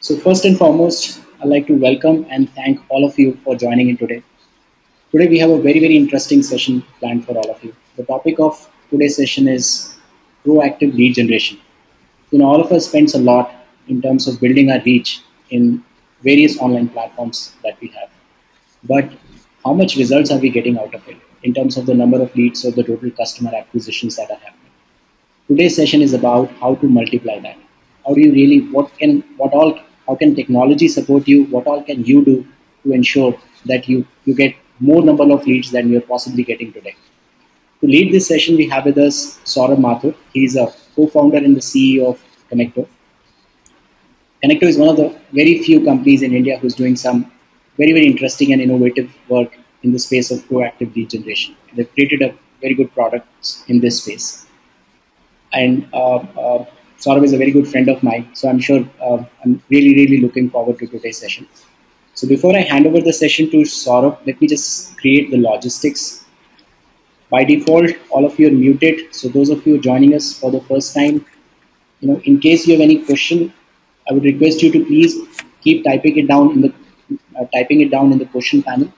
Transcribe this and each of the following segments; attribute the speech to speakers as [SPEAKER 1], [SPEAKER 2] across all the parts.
[SPEAKER 1] So first and foremost, I'd like to welcome and thank all of you for joining in today. Today we have a very interesting session planned for all of you. The topic of today's session is proactive lead generation. All of us spends a lot in terms of building our reach in various online platforms that we have. But how much results are we getting out of it in terms of the number of leads or the total customer acquisitions that are happening? Today's session is about how to multiply that. How do you really, what all, how can technology support you? What all can you do to ensure that you get more number of leads than you're possibly getting today? To lead this session, we have with us Saurabh Mathur. He's a co-founder and the CEO of Connector. Connector is one of the very few companies in India who's doing some very interesting and innovative work in the space of proactive lead generation. They've created a very good product in this space. And Saurabh is a very good friend of mine, so I'm sure I'm really looking forward to today's session. So before I hand over the session to Saurabh, let me just create the logistics. By default, all of you are muted. So those of you joining us for the first time, in case you have any question, I would request you to please keep typing it down in the question panel,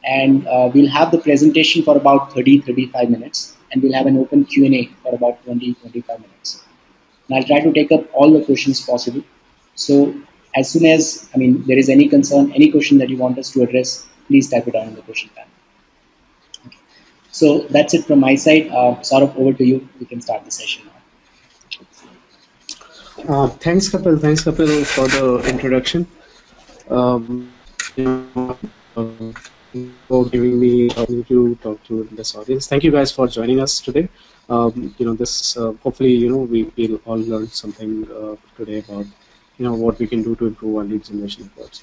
[SPEAKER 1] and we'll have the presentation for about 30-35 minutes, and we'll have an open Q&A for about 20-25 minutes. And I'll try to take up all the questions possible. So as soon as there is any concern, any question that you want us to address, please type it down in the question panel. Okay. So that's it from my side. Saurabh, over to you. We can start the session now.
[SPEAKER 2] Thanks, Kapil, for the introduction. For giving me an opportunity to talk to this audience. Thank you guys for joining us today. Hopefully, we'll all learn something today about what we can do to improve our lead generation efforts.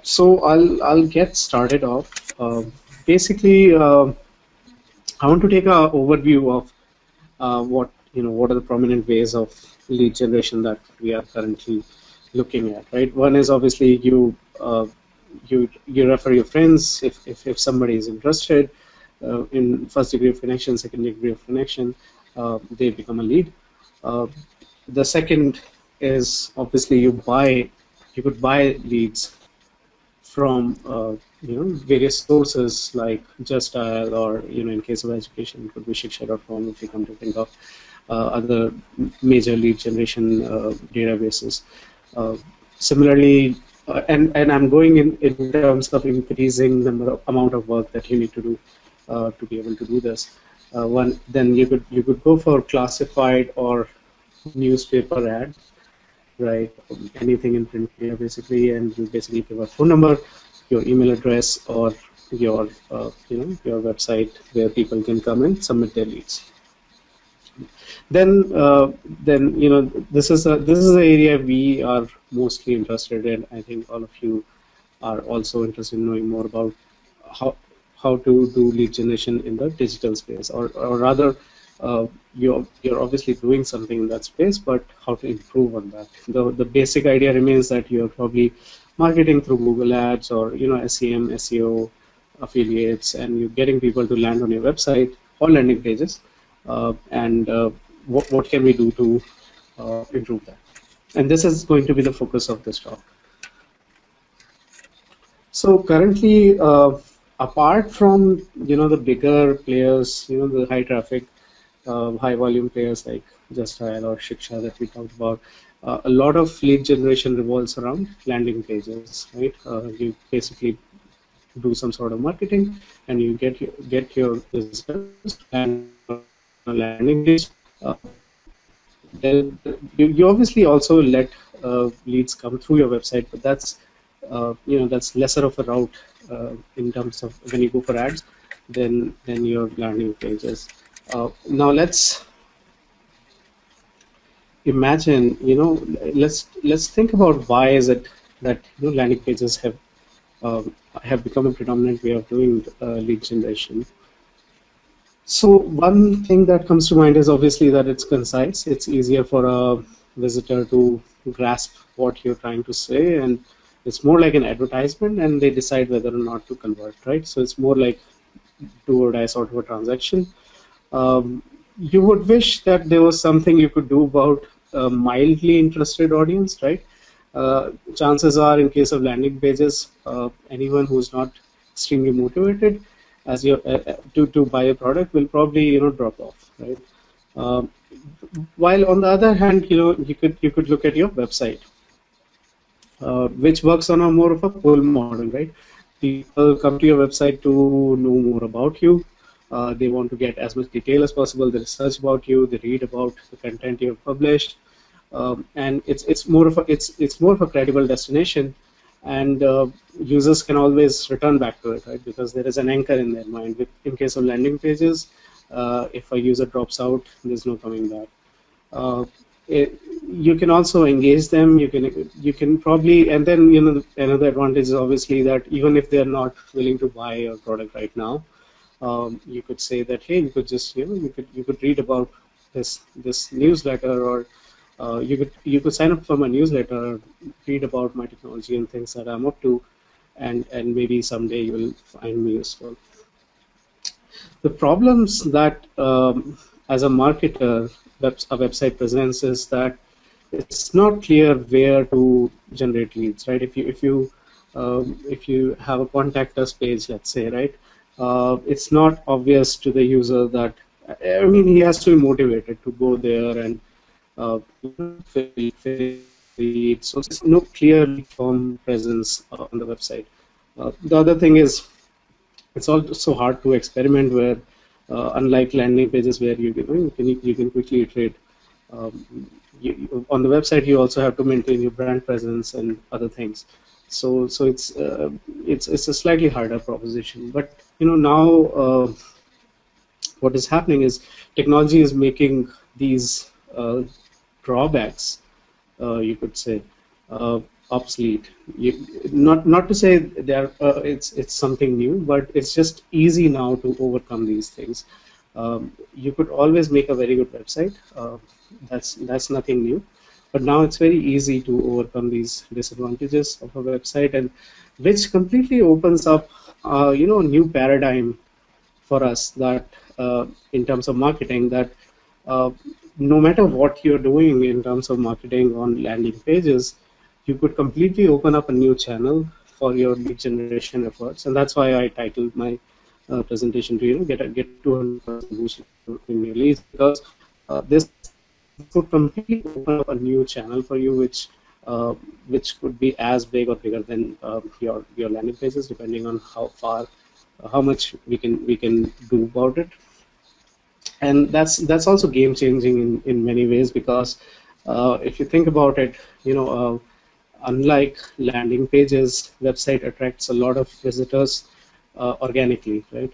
[SPEAKER 2] So I'll get started off. Basically, I want to take an overview of what are the prominent ways of lead generation that we are currently looking at. Right. One is obviously you refer your friends if somebody is interested in first degree of connection, second degree of connection, they become a lead. The second is obviously you could buy leads from various sources like Just Dial, or in case of education it could be Shiksha.com if you come to think of other major lead generation databases. Similarly, and I'm going in terms of increasing the amount of work that you need to do to be able to do this. Then you could go for classified or newspaper ads, right? Anything in print media basically, and you basically give a phone number, your email address, or your your website where people can come and submit their leads. Then this is the area we are mostly interested in. I think all of you are also interested in knowing more about how to do lead generation in the digital space, or rather, you're obviously doing something in that space, but how to improve on that. The basic idea remains that you're probably marketing through Google Ads or SEM, SEO, affiliates, and you're getting people to land on your website or landing pages. What can we do to improve that? And this is going to be the focus of this talk. So currently, apart from the bigger players, the high traffic, high volume players like Just Dial or Shiksha that we talked about, a lot of lead generation revolves around landing pages, right? You basically do some sort of marketing, and you get your visitors and landing page. You obviously also let leads come through your website, but that's that's lesser of a route in terms of when you go for ads than your landing pages. Now let's imagine, let's think about why is it that landing pages have become a predominant way of doing lead generation. So one thing that comes to mind is obviously that it's concise. It's easier for a visitor to grasp what you're trying to say, and it's more like an advertisement, and they decide whether or not to convert, right? So it's more like do or die sort of a transaction. You would wish that there was something you could do about a mildly interested audience, right? chances are, in case of landing pages, anyone who's not extremely motivated as your to buy a product will probably drop off, right? Um, while on the other hand, you could look at your website, which works on a more of a pull model, right? People come to your website to know more about you. They want to get as much detail as possible. They research about you. They read about the content you have published, and it's more of a credible destination, and users can always return back to it, right? Because there is an anchor in their mind. In case of landing pages, if a user drops out, there's no coming back. uh, you can also engage them. You can probably, and then another advantage is obviously that even if they're not willing to buy your product right now, you could say that, hey, you could just you could read about this newsletter, or you could sign up for my newsletter, read about my technology and things that I'm up to, and maybe someday you will find me useful. The problems that, as a marketer, a website presents is that it's not clear where to generate leads, right? If you have a contact us page, let's say, right, it's not obvious to the user that, I mean, he has to be motivated to go there and fill in the lead. So there's no clear lead form presence on the website. The other thing is, it's also hard to experiment where, unlike landing pages where you can quickly iterate. On the website, you also have to maintain your brand presence and other things. So it's a slightly harder proposition. But now, what is happening is technology is making these drawbacks, you could say, uh, obsolete. Not to say it's something new, but it's just easy now to overcome these things. You could always make a very good website. That's nothing new, but now it's very easy to overcome these disadvantages of a website, and which completely opens up, a new paradigm for us, that in terms of marketing, that uh, no matter what you're doing in terms of marketing on landing pages, you could completely open up a new channel for your lead generation efforts. And that's why I titled my presentation to get 200% boost in your leads, because this could completely open up a new channel for you, which could be as big or bigger than your landing pages, depending on how much we can do about it. And that's also game changing in many ways, because if you think about it, unlike landing pages, website attracts a lot of visitors organically, right?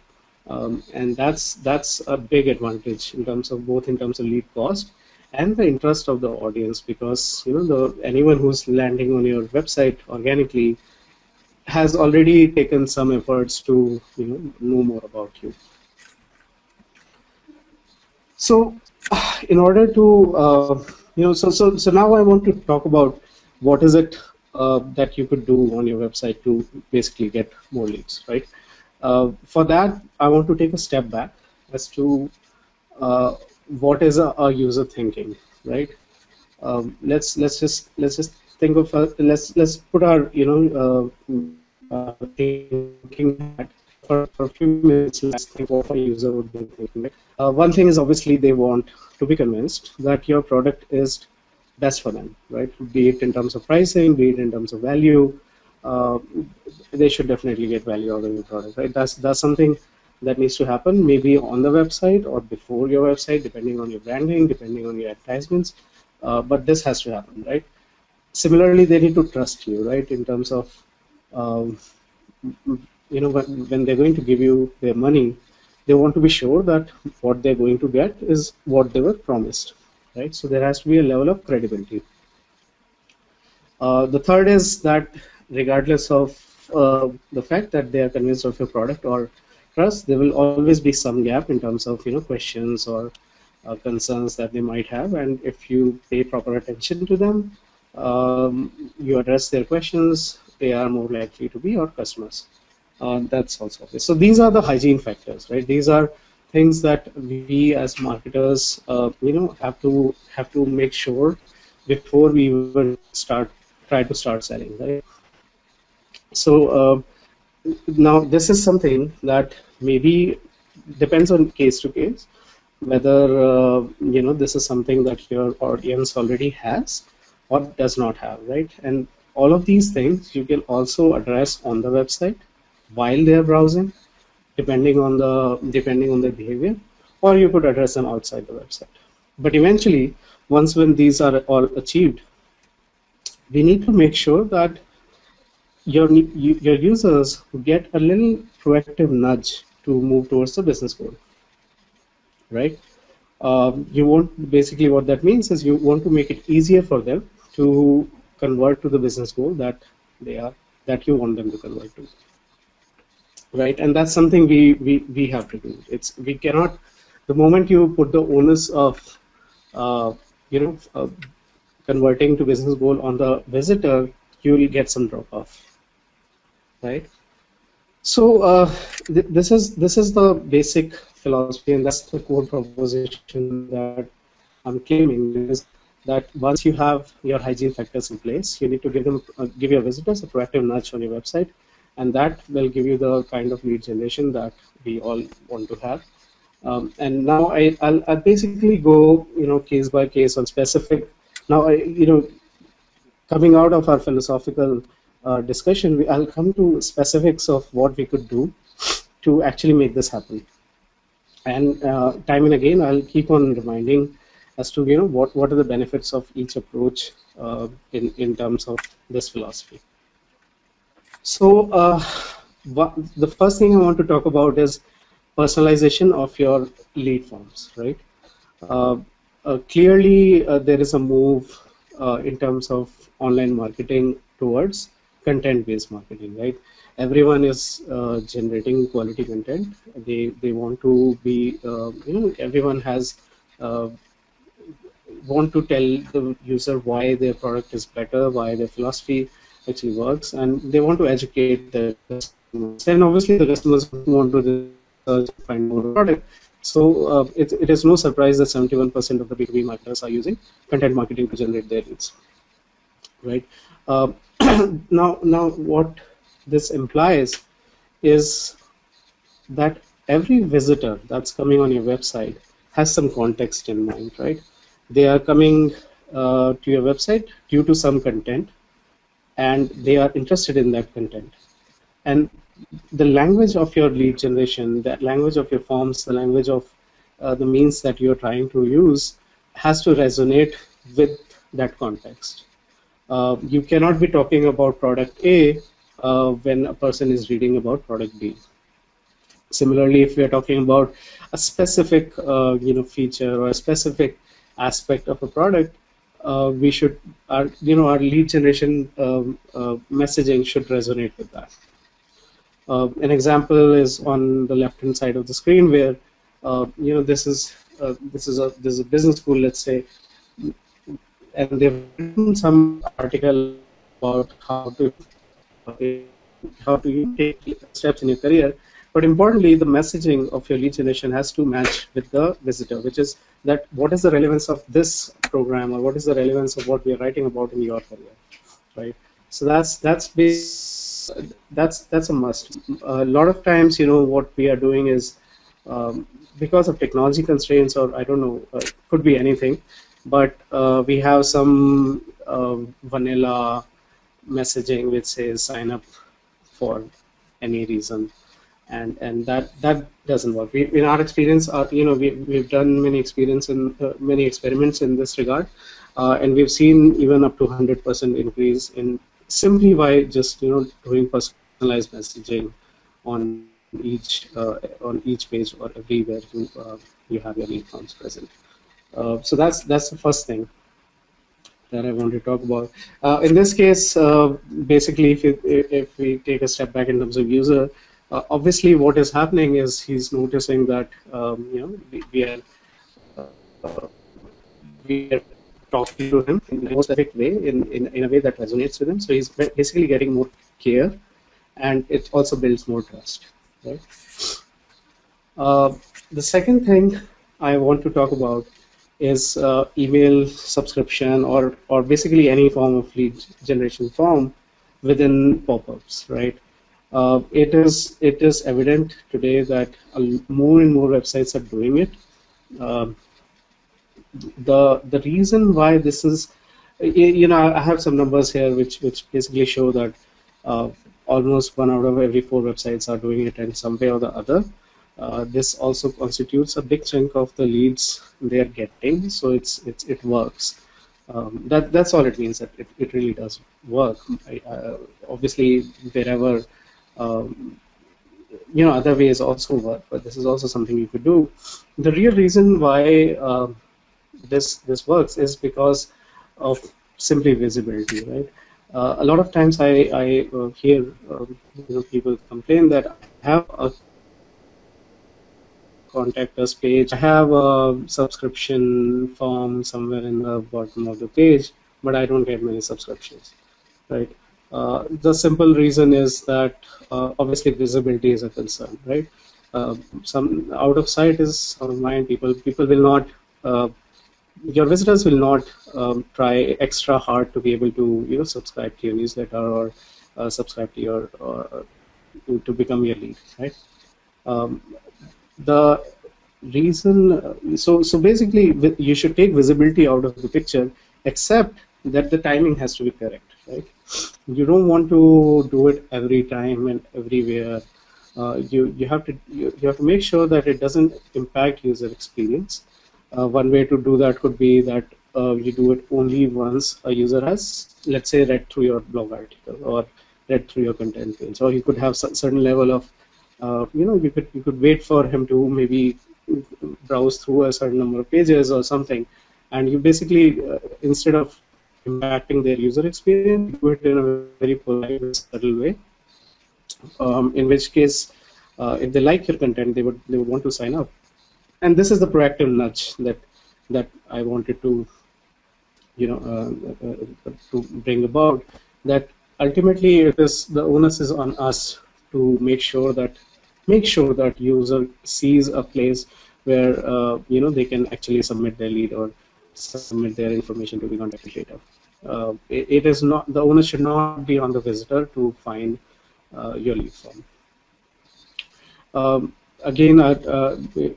[SPEAKER 2] And that's a big advantage in terms of both in terms of lead cost and the interest of the audience, because the anyone who's landing on your website organically has already taken some efforts to know more about you. So, in order to, so now I want to talk about what is it that you could do on your website to basically get more leads, right? For that, I want to take a step back as to uh, what is a user thinking, right? Let's just think of let's put our thinking hat for a few minutes. Let's think of a user would be thinking, right? One thing is, obviously, they want to be convinced that your product is best for them, right? Be it in terms of pricing, be it in terms of value, uh, they should definitely get value out of your product, right? That's something that needs to happen, maybe on the website or before your website, depending on your branding, depending on your advertisements. But this has to happen, right? Similarly, they need to trust you, right? In terms of, um, when they're going to give you their money, they want to be sure that what they're going to get is what they were promised, right? So there has to be a level of credibility. The third is that, regardless of the fact that they are convinced of your product or trust, there will always be some gap in terms of questions or concerns that they might have, and if you pay proper attention to them, you address their questions, they are more likely to be your customers. That's also obvious. So these are the hygiene factors, right? These are things that we as marketers, have to make sure before we even start try to start selling, right? So now this is something that maybe depends on case to case, whether this is something that your audience already has or does not have, right? And all of these things you can also address on the website while they are browsing, depending on their behavior, or you could address them outside the website. But eventually, once when these are all achieved, we need to make sure that your users get a little proactive nudge to move towards the business goal, right? You want basically what that means is you want to make it easier for them to convert to the business goal they are that you want them to convert to, right? And that's something we have to do. We cannot, the moment you put the onus of uh, you know uh, converting to business goal on the visitor, you will get some drop off, right? So this is the basic philosophy, and that's the core proposition that I'm claiming is that once you have your hygiene factors in place, you need to give your visitors a proactive nudge on your website, and that will give you the kind of lead generation that we all want to have. And now I'll basically go case by case on specific. Now coming out of our philosophical discussion, I'll come to specifics of what we could do to actually make this happen. And time and again, I'll keep on reminding as to what are the benefits of each approach in terms of this philosophy. So the first thing I want to talk about is personalization of your lead forms, right? Uh, Clearly, there is a move in terms of online marketing towards content-based marketing, right? Everyone is generating quality content. They want to be, everyone has uh, want to tell the user why their product is better, why their philosophy actually works, and they want to educate their customers. And obviously, the customers want to research and find more about the product. So it is no surprise that 71% of the B2B marketers are using content marketing to generate their leads, right? Uh, now, what this implies is that every visitor that's coming on your website has some context in mind, right? They are coming to your website due to some content, and they are interested in that content. And the language of your lead generation, the language of your forms, the language of the means that you're trying to use has to resonate with that context. You cannot be talking about product A when a person is reading about product B. Similarly, if we are talking about a specific feature or a specific aspect of a product, we should our lead generation messaging should resonate with that. An example is on the left hand side of the screen where this is a business school, let's say, and they've written some article about how to take steps in your career. But importantly, the messaging of your lead generation has to match with the visitor, which is that what is the relevance of this program, or what is the relevance of what we are writing about in your career, right? So that's a must. A lot of times, what we are doing is because of technology constraints, or I don't know, could be anything, but we have some vanilla messaging which says sign up for any reason, and that doesn't work. In our experience, we've done many experiments in this regard, and we've seen even up to 100% increase in simply by just doing personalized messaging on each page or everywhere you have your lead forms present. So that's the first thing that I want to talk about. In this case, basically, if we take a step back in terms of user, obviously what is happening is he's noticing that we are talking to him in a more specific way, in a way that resonates with him. So he's basically getting more care, and it also builds more trust, right? The second thing I want to talk about is email subscription or basically any form of lead generation form within pop-ups, right? It is evident today that more and more websites are doing it. Um, the reason why this is, I have some numbers here which basically show that uh, almost one out of every four websites are doing it in some way or the other. This also constitutes a big chunk of the leads they are getting, so it works. That's all it means, that it really does work. Obviously, wherever um, other ways also work, but this is also something you could do. The real reason why this works is because of simply visibility, right? A lot of times I hear people complain that I have a contact us page, I have a subscription form somewhere in the bottom of the page, but I don't get many subscriptions, right? The simple reason is that obviously visibility is a concern, right? Some out of sight is out of mind. People will not uh, your visitors will not try extra hard to be able to subscribe to your newsletter or subscribe to your to become your lead, right? Um, the reason so basically you should take visibility out of the picture, except that the timing has to be correct, right? You don't want to do it every time and everywhere. You have to make sure that it doesn't impact user experience. One way to do that could be that you do it only once a user has, let's say, read through your blog article or read through your content page, or you could have certain level of you could wait for him to maybe browse through a certain number of pages or something, and you basically instead of impacting their user experience, you do it in a very polite, very subtle way. In which case, if they like your content, they would want to sign up. And this is the proactive nudge that I wanted to to bring about, that ultimately it is the onus is on us to make sure that user sees a place where they can actually submit their lead or submit their information to be contacted later. It is not, the onus should not be on the visitor to find your lead form. Again,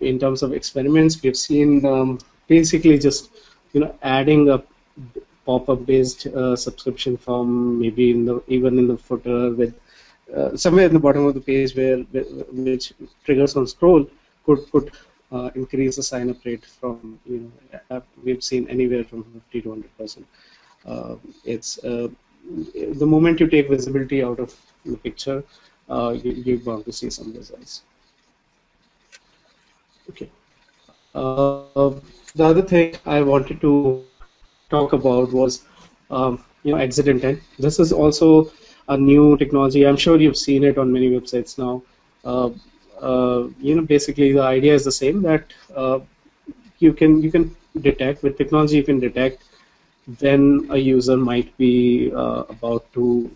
[SPEAKER 2] in terms of experiments, we've seen basically just adding a pop-up based subscription form, maybe even in the footer with somewhere in the bottom of the page where which triggers on scroll could increase the sign-up rate from we've seen anywhere from 50 to 100%. It's the moment you take visibility out of the picture, you're bound to see some results. Okay. The other thing I wanted to talk about was exit intent. This is also a new technology. I'm sure you've seen it on many websites now. Uh, Basically the idea is the same, that you can detect with technology, you can detect when a user might be about to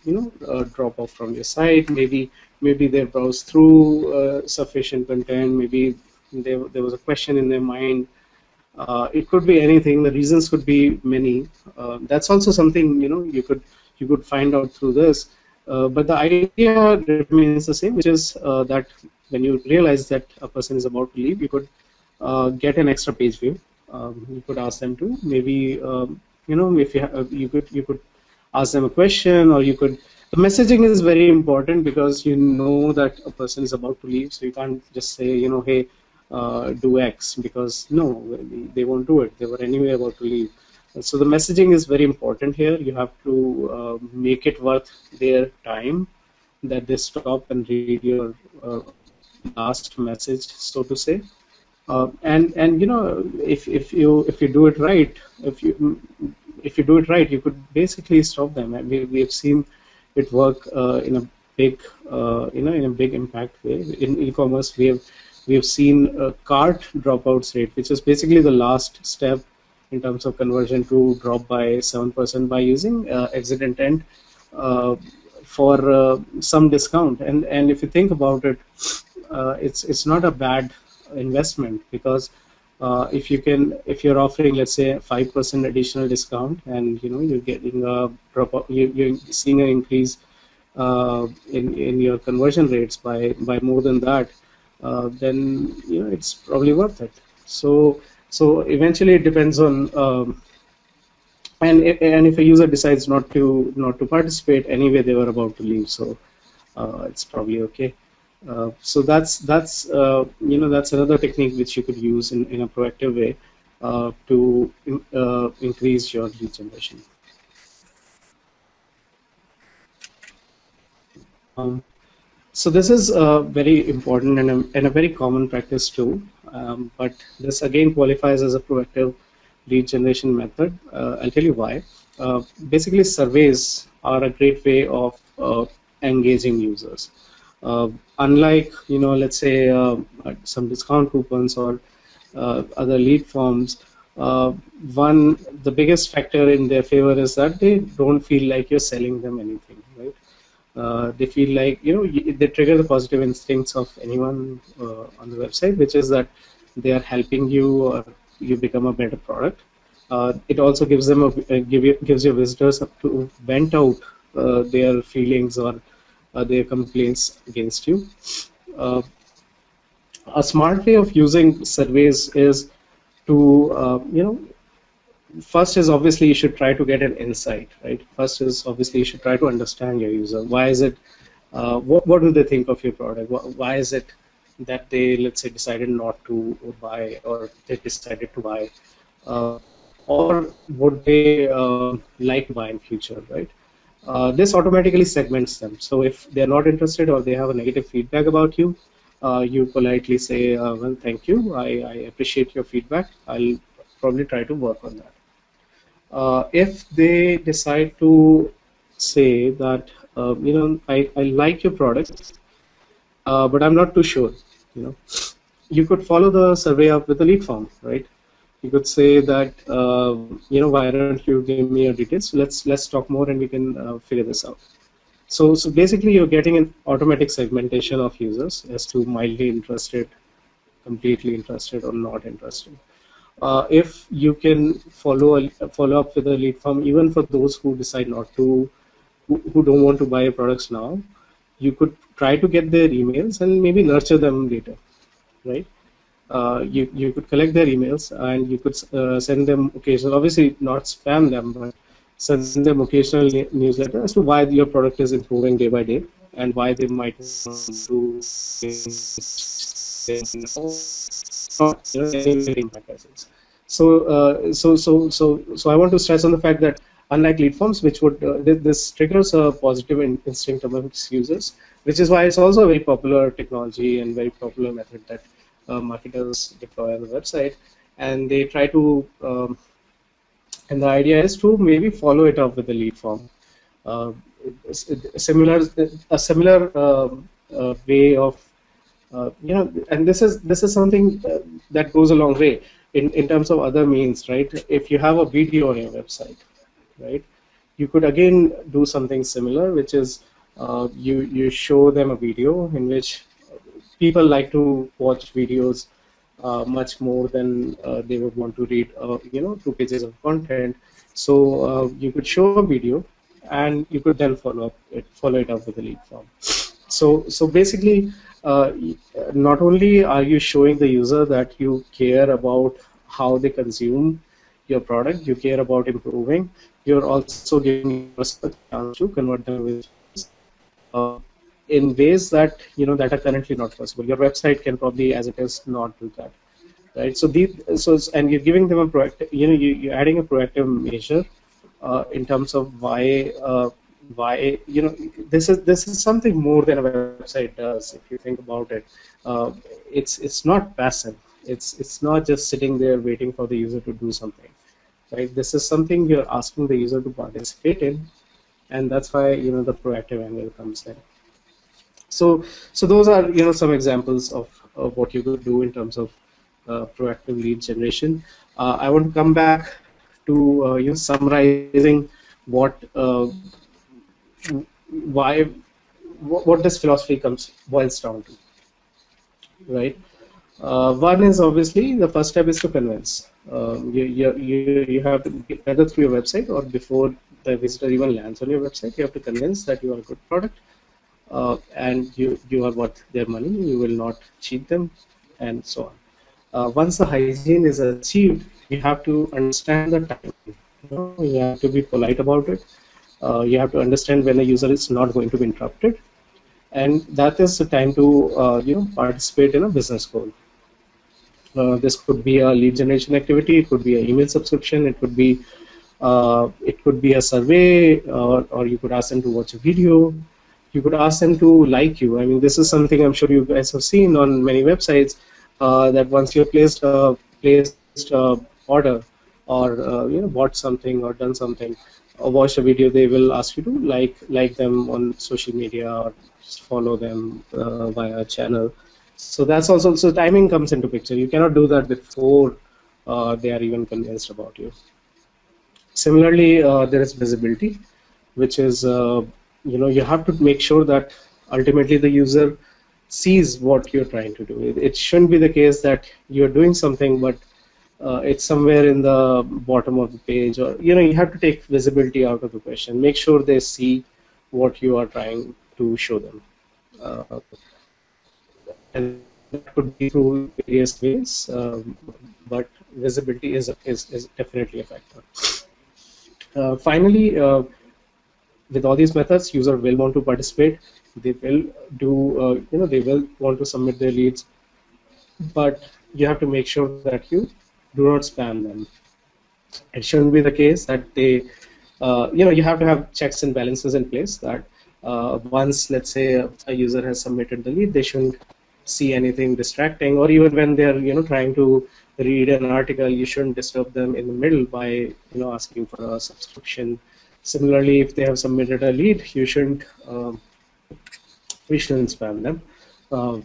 [SPEAKER 2] drop off from your site. Maybe they browsed through sufficient content. Maybe there was a question in their mind. It could be anything. The reasons could be many. That's also something you could find out through this. But the idea remains the same, which is that when you realize that a person is about to leave, you could get an extra page view. You could ask them to maybe if you could ask them a question, or you could. The messaging is very important because you know that a person is about to leave, so you can't just say hey, do X, because no, they won't do it. They were anyway about to leave. So the messaging is very important here. You have to make it worth their time, that they stop and read your last message, so to say. And if you do it right, if you do it right, you could basically stop them. And we've seen it work in a big in a big impact way. In e-commerce, we have seen a cart dropouts rate, which is basically the last step in terms of conversion, to drop by 7% by using exit intent uh, for some discount. And if you think about it, it's not a bad investment, because if you're offering, let's say, 5% additional discount, and you're getting you're seeing an increase in your conversion rates by more than that, then it's probably worth it. So eventually it depends on, and if a user decides not to participate anyway, they were about to leave, so it's probably okay. So that's another technique which you could use in a proactive way to increase your lead generation. Um, So this is very important and a very common practice too, but this again qualifies as a proactive lead generation method. I'll tell you why. Basically, surveys are a great way of engaging users. Uh, Unlike, let's say some discount coupons or other lead forms, uh, the biggest factor in their favor is that they don't feel like you're selling them anything, right? They feel like, they trigger the positive instincts of anyone on the website, which is that they are helping you or you become a better product. It also gives them gives your visitors to vent out their feelings or their complaints against you. Uh, a smart way of using surveys is to, first is obviously you should try to get an insight, right? First is obviously you should try to understand your user. Why is it? What do they think of your product? Why is it that they, let's say, decided not to buy, or they decided to buy, or would they like to buy in future, right? This automatically segments them. So if they're not interested or they have a negative feedback about you, you politely say, well, thank you. I appreciate your feedback. I'll probably try to work on that. If they decide to say that, I like your product, but I'm not too sure, you know, you could follow the survey up with a lead form, right? You could say that, why don't you give me your details? Let's talk more and we can figure this out. So basically, you're getting an automatic segmentation of users as to mildly interested, completely interested, or not interested. If you can follow up with a lead form, even for those who decide not to, who don't want to buy your products now, you could try to get their emails and maybe nurture them later, right? You could collect their emails and you could send them occasional, obviously not spam them, but send them occasional newsletter as to why your product is improving day by day and why they might want to mechanisms. So I want to stress on the fact that unlike lead forms, which would this triggers a positive instinct amongst users, which is why it's also a very popular technology and very popular method that marketers deploy on the website, and they try to and the idea is to maybe follow it up with a lead form. Uh, similar a similar way of, and this is something that goes a long way in terms of other means, right? If you have a video on your website, right, you could again do something similar, which is you show them a video in which people like to watch videos much more than they would want to read, 2 pages of content. So you could show a video, and you could then follow it up with a lead form. So basically, not only are you showing the user that you care about how they consume your product, you care about improving, you're also giving yourself a chance to convert them with uh, in ways that are currently not possible. Your website can probably, as it is, not do that, right? And you're giving them a proactive, you're adding a proactive measure in terms of why this is something more than a website does. If you think about it, uh, it's not passive. It's not just sitting there waiting for the user to do something, right? This is something you're asking the user to participate in, and that's why the proactive angle comes in. So those are some examples of what you could do in terms of proactive lead generation. I want to come back to summarizing what why what this philosophy comes boils down to, right? One is obviously the first step is to convince. You have to, whether through your website or before the visitor even lands on your website, you have to convince that you are a good product, and you are worth their money. You will not cheat them, and so on. Once the hygiene is achieved, you have to understand the timing. You have to be polite about it. You have to understand when a user is not going to be interrupted, and that is the time to participate in a business goal. This could be a lead generation activity. It could be an email subscription. It could be a survey, or you could ask them to watch a video. You could ask them to like you. I mean, this is something I'm sure you guys have seen on many websites, that once you've placed a order, or bought something or done something or watched a video, they will ask you to like them on social media, or just follow them via channel. So that's also, so timing comes into picture. You cannot do that before they are even convinced about you. Similarly, there is visibility, which is, you have to make sure that ultimately the user sees what you're trying to do. It shouldn't be the case that you're doing something, but it's somewhere in the bottom of the page, or you have to take visibility out of the question. Make sure they see what you are trying to show them, uh, and that could be through various ways. But visibility is definitely a factor. Finally, with all these methods, user will want to participate. They will they will want to submit their leads, but you have to make sure that you do not spam them. It shouldn't be the case that they, you have to have checks and balances in place, that once, let's say, a user has submitted the lead, they shouldn't see anything distracting, or even when they're trying to read an article, you shouldn't disturb them in the middle by asking for a subscription. Similarly, if they have submitted a lead, we shouldn't spam them.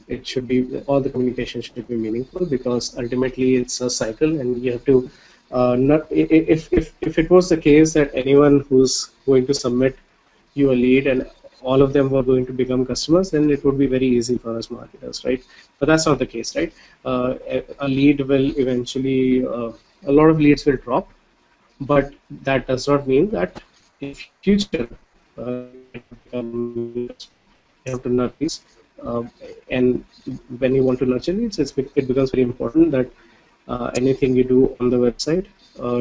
[SPEAKER 2] It should be, all the communication should be meaningful, because ultimately it's a cycle, and you have to not if it was the case that anyone who's going to submit you a lead and all of them were going to become customers, then it would be very easy for us marketers, right? But that's not the case, right? A lead will eventually, a lot of leads will drop, but that does not mean that in future they will not become new customers. You have to nurture leads, and when you want to nurture leads, it becomes very important that anything you do on the website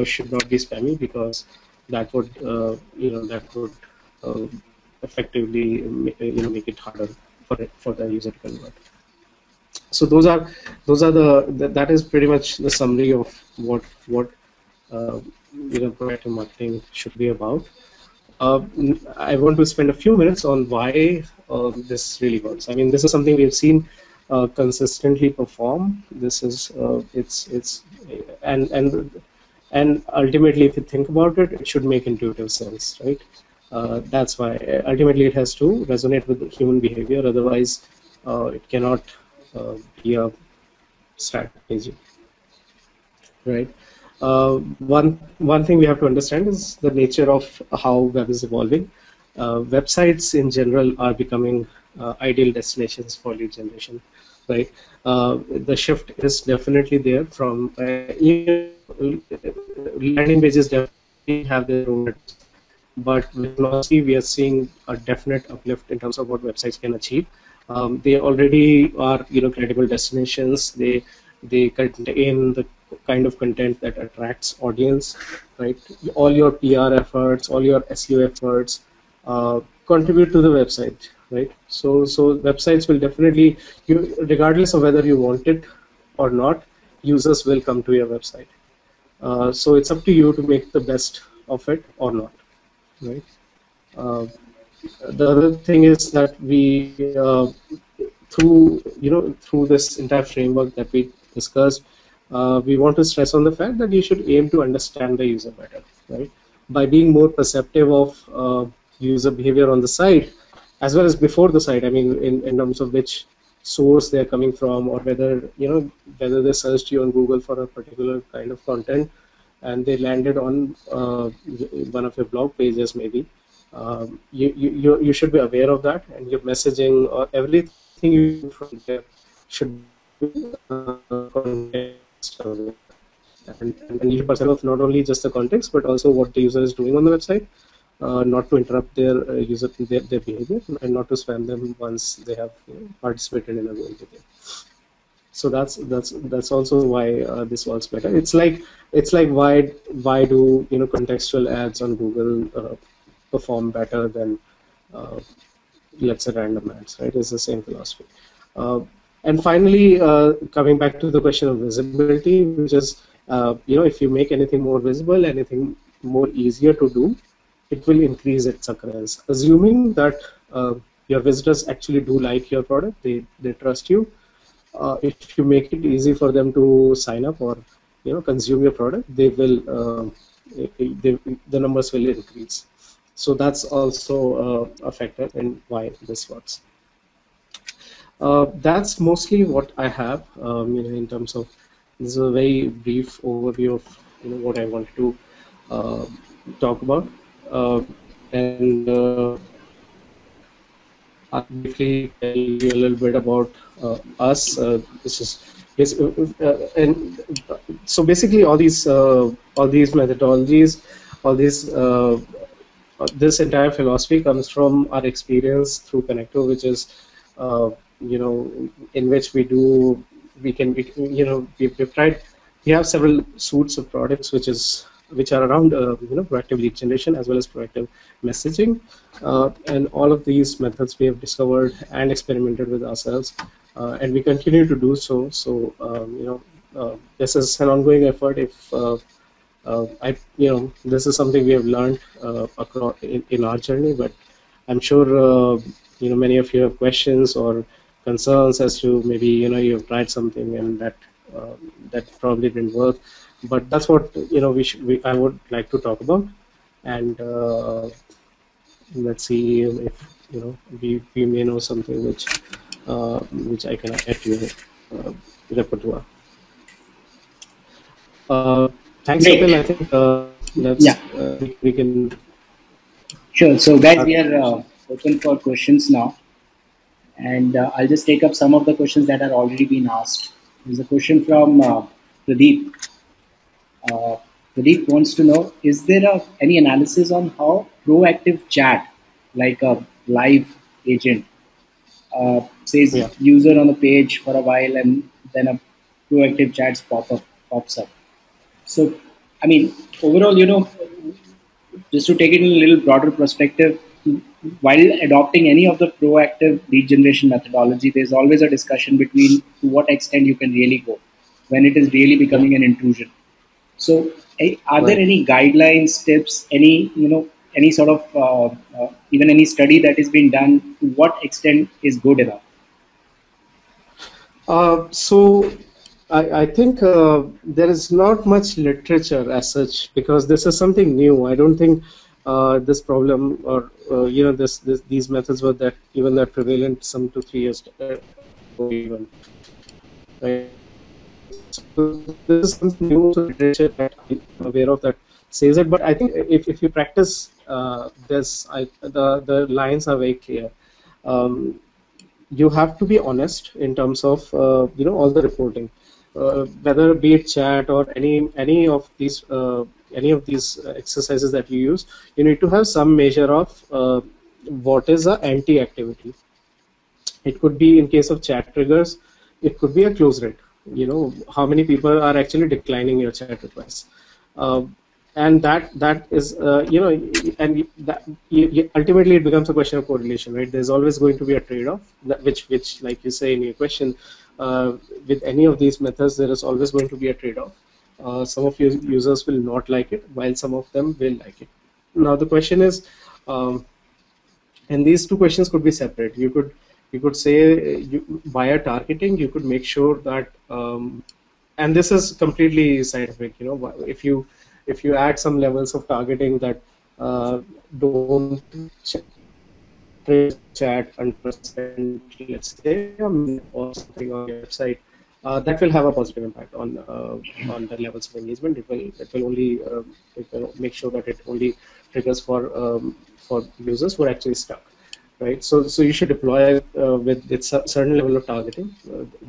[SPEAKER 2] should not be spammy, because that would uh, effectively make it harder for the user to convert. So those are that is pretty much the summary of what uh, proactive marketing should be about. I want to spend a few minutes on why this really works. I mean, this is something we've seen consistently perform. This is it's and and ultimately, if you think about it, it should make intuitive sense, right? That's why ultimately it has to resonate with human behavior. Otherwise, it cannot be a strategy, right? One thing we have to understand is the nature of how web is evolving. Websites in general are becoming ideal destinations for lead generation, right? The shift is definitely there from landing pages definitely have their own advantages, but with technology we are seeing a definite uplift in terms of what websites can achieve. They already are credible destinations. They contain the kind of content that attracts audience, right? All your PR efforts, all your SEO efforts contribute to the website, right? So websites will definitely, regardless of whether you want it or not, users will come to your website. So it's up to you to make the best of it or not, right? Uh, the other thing is that through this entire framework that we discussed, we want to stress on the fact that you should aim to understand the user better, right? By being more perceptive of user behavior on the site, as well as before the site. I mean, in terms of which source they're coming from, or whether they searched you on Google for a particular kind of content, and they landed on one of your blog pages, maybe. You should be aware of that, and your messaging or everything you do from there should be context and you should observe not only just the context but also what the user is doing on the website, not to interrupt their their behavior and not to spam them once they have participated in a role with you. So that's also why this works better. It's like why do contextual ads on Google perform better than uh, let's say random ads, right? It's the same philosophy. Uh, and finally, coming back to the question of visibility, which is, if you make anything more visible, anything more easier to do, it will increase its occurrence. Assuming that your visitors actually do like your product, they trust you. If you make it easy for them to sign up or consume your product, they will the numbers will increase. So that's also a factor in why this works. That's mostly what I have. In terms of this is a very brief overview of what I wanted to uh, talk about, and I'll briefly tell you a little bit about us. This is and so basically all these methodologies, all these this entire philosophy comes from our experience through Connector, which is uh, in which we've tried. We have several suites of products which are around proactive lead generation as well as proactive messaging, and all of these methods we have discovered and experimented with ourselves, and we continue to do so. So this is an ongoing effort. If this is something we have learned across in our journey, but I'm sure many of you have questions or concerns as to maybe you've tried something and that probably didn't work. But that's what I would like to talk about, and let's see if we may know something which I can add to your repertoire. Thanks, Kapil.
[SPEAKER 1] Great.
[SPEAKER 2] I think
[SPEAKER 1] Yeah,
[SPEAKER 2] we can
[SPEAKER 1] sure. So, guys,
[SPEAKER 2] start.
[SPEAKER 1] we are open for questions now, and I'll just take up some of the questions that are already been asked. There's a question from Pradeep. Uh, Pradeep wants to know: is there any analysis on how proactive chat, like a live agent, says
[SPEAKER 2] Yeah.
[SPEAKER 1] user on the page for a while, and then a proactive chats pops up? So, I mean, overall, just to take it in a little broader perspective, while adopting any of the proactive lead generation methodology, there's always a discussion between to what extent you can really go when it is really
[SPEAKER 2] Yeah.
[SPEAKER 1] becoming an intrusion. So, are there
[SPEAKER 2] Right.
[SPEAKER 1] any guidelines, tips, any sort of even any study that is being done? To what extent is good enough?
[SPEAKER 2] So I think there is not much literature as such because this is something new. I don't think this problem or these methods were that prevalent some 2 3 years ago even, right? So this is something new. So there is no literature that I'm aware of that says it. But I think if you practice this, the lines are very clear. Um, you have to be honest in terms of all the reporting, whether be it chat or any of these exercises that you use. You need to have some measure of what is a anti activity. It could be in case of chat triggers, it could be a close rate. How many people are actually declining your chat requests, uh, and that is and ultimately it becomes a question of correlation, right? There's always going to be a trade-off, which like you say in your question, with any of these methods, there is always going to be a trade-off. Some of your users will not like it, while some of them will like it. Now the question is. And these two questions could be separate. You could say via targeting you could make sure that and this is completely scientific. If you add some levels of targeting that don't trigger chat until a certain, let's say a minute or something on your website, that will have a positive impact on the levels of engagement. It will make sure that it only triggers for users who are actually stuck. right? So you should deploy with its certain level of targeting.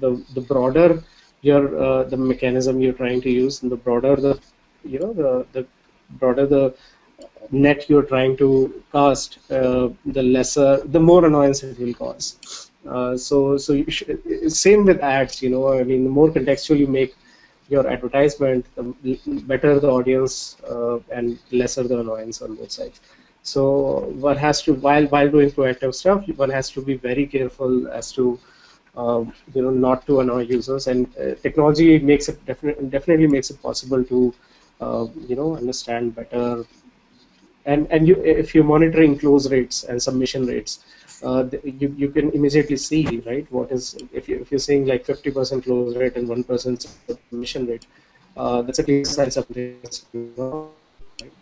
[SPEAKER 2] The broader the mechanism you're trying to use, and the broader the broader the net you're trying to cast, the more annoyance it will cause. So you should, same with ads. I mean, the more contextual you make your advertisement, the better the audience, and lesser the annoyance on both sides. So one has to, while doing proactive stuff, one has to be very careful as to not to annoy users. And technology makes it definitely makes it possible to understand better. And if you're monitoring close rates and submission rates, you can immediately see, right, what is, if you're seeing like 50% close rate and 1% submission rate, that's a clear sign something is going wrong, right?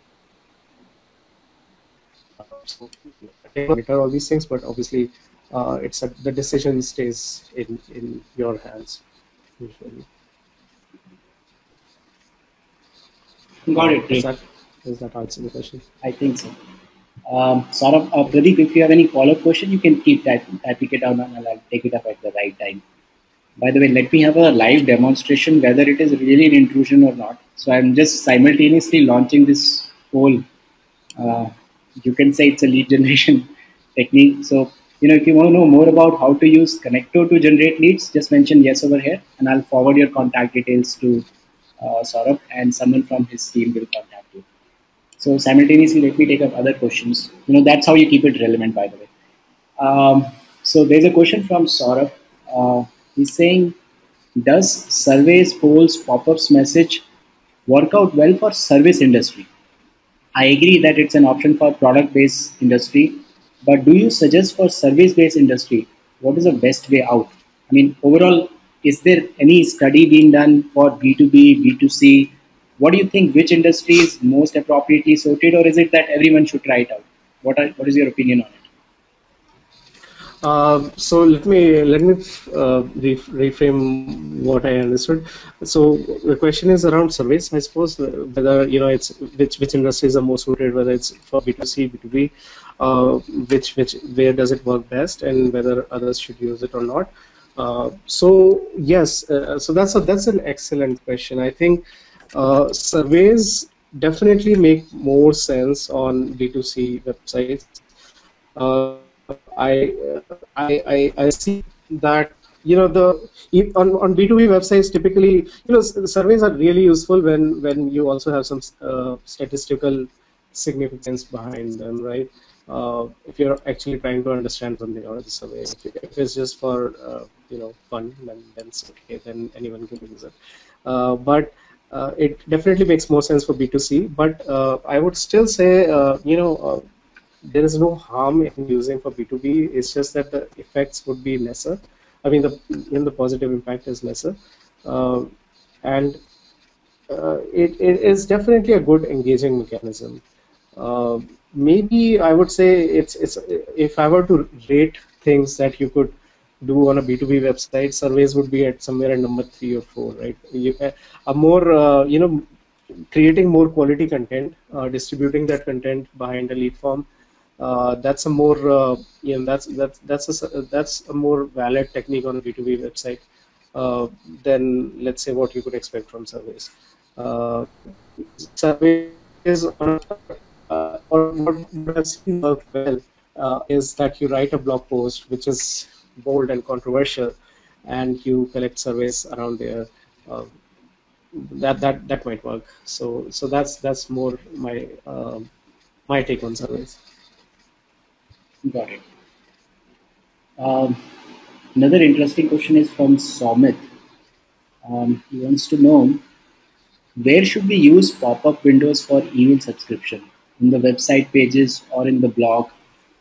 [SPEAKER 2] So technology can monitor all these things, but obviously the decision stays in your hands usually.
[SPEAKER 1] Got it.
[SPEAKER 2] Does
[SPEAKER 1] Great.
[SPEAKER 2] that answer the question?
[SPEAKER 1] I think so. Pradeep, if you have any follow-up question, you can keep typing it down and I'll take it up at the right time. By the way, let me have a live demonstration whether it is really an intrusion or not. So I'm just simultaneously launching this whole, uh, you can say it's a lead generation technique. So, if you want to know more about how to use Connector to generate leads, just mention yes over here and I'll forward your contact details to Saurabh, and someone from his team will contact you. So simultaneously, let me take up other questions. That's how you keep it relevant, by the way. So there's a question from Saurabh. He's saying, does surveys, polls, pop-ups message work out well for service industry? I agree that it's an option for product-based industry, but do you suggest for service-based industry, what is the best way out? I mean, overall, is there any study being done for B2B, B2C? What do you think? Which industry is most appropriately suited, or is it that everyone should try it out? What is your opinion on it?
[SPEAKER 2] So let me reframe what I understood. So the question is around surveys, I suppose, whether it's which industries are most suited, whether it's for B2C, B2B, which where does it work best, and whether others should use it or not. So yes, so that's an excellent question. I think surveys definitely make more sense on B2C websites. I see that on B2B websites typically, the surveys are really useful when you also have some statistical significance behind them, right? If you're actually trying to understand something out of the survey. If it's just for fun, then it's okay, then anyone can use it. But it definitely makes more sense for B2C. But I would still say, there is no harm in using for B2B. It's just that the effects would be lesser. I mean, the positive impact is lesser, uh, and it is definitely a good engaging mechanism. Maybe I would say it's if I were to rate things that you could do on a B2B website, surveys would be at somewhere at number 3 or 4, right? A more creating more quality content, distributing that content behind a lead form. That's a more that's a more valid technique on a B2B website than, let's say, what you could expect from surveys. Surveys or what I've seen work well is that you write a blog post which is bold and controversial, and you collect surveys around there. Uh, that might work. So that's more my take on surveys.
[SPEAKER 1] Got it. Um, Another interesting question is from Somit. He wants to know, where should we use pop-up windows for email subscription? In the website pages or in the blog?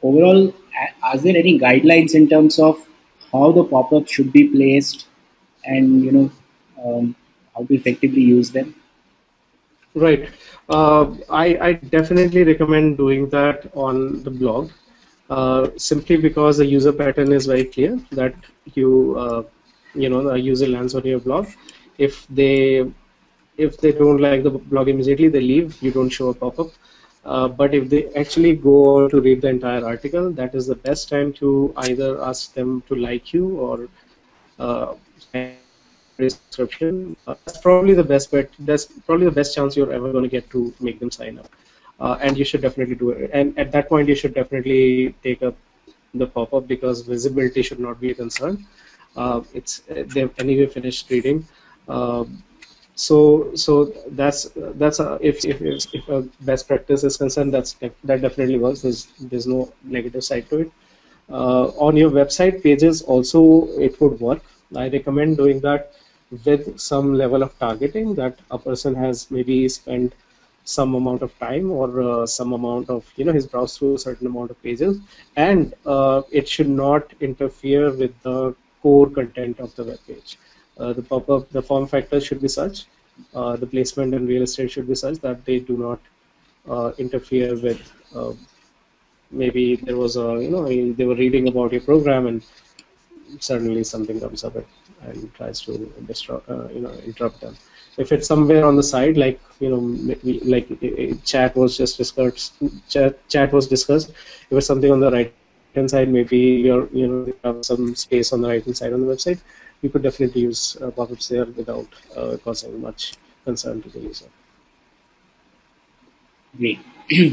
[SPEAKER 1] Overall, are there any guidelines in terms of how the pop-up should be placed and how to effectively use them?
[SPEAKER 2] Right. I definitely recommend doing that on the blog, simply because the user pattern is very clear that the user lands on your blog. If they if they don't like the blog immediately, they leave. You don't show a pop-up. But if they actually go on to read the entire article, that is the best time to either ask them to like you or sign up for a paid subscription. That's probably the best bet. That's probably the best chance you're ever going to get to make them sign up. And you should definitely do it. And at that point, you should definitely take up the pop-up because visibility should not be a concern. It's they've anyway finished reading. Uh, so that's if a best practice is concerned, that definitely works. There's no negative side to it. On your website pages also it would work. I recommend doing that with some level of targeting that a person has maybe spent some amount of time or some amount of he's browsed through a certain amount of pages, and it should not interfere with the core content of the web page. The form factors should be such, the placement and real estate should be such that they do not interfere with maybe there was a they were reading about your program and suddenly something comes up and tries to interrupt them. If it's somewhere on the side, like like chat was just discussed, chat was discussed. If it's something on the right hand side, maybe they have some space on the right hand side on the website. You could definitely use pop-ups there without causing much concern to the user.
[SPEAKER 1] Great.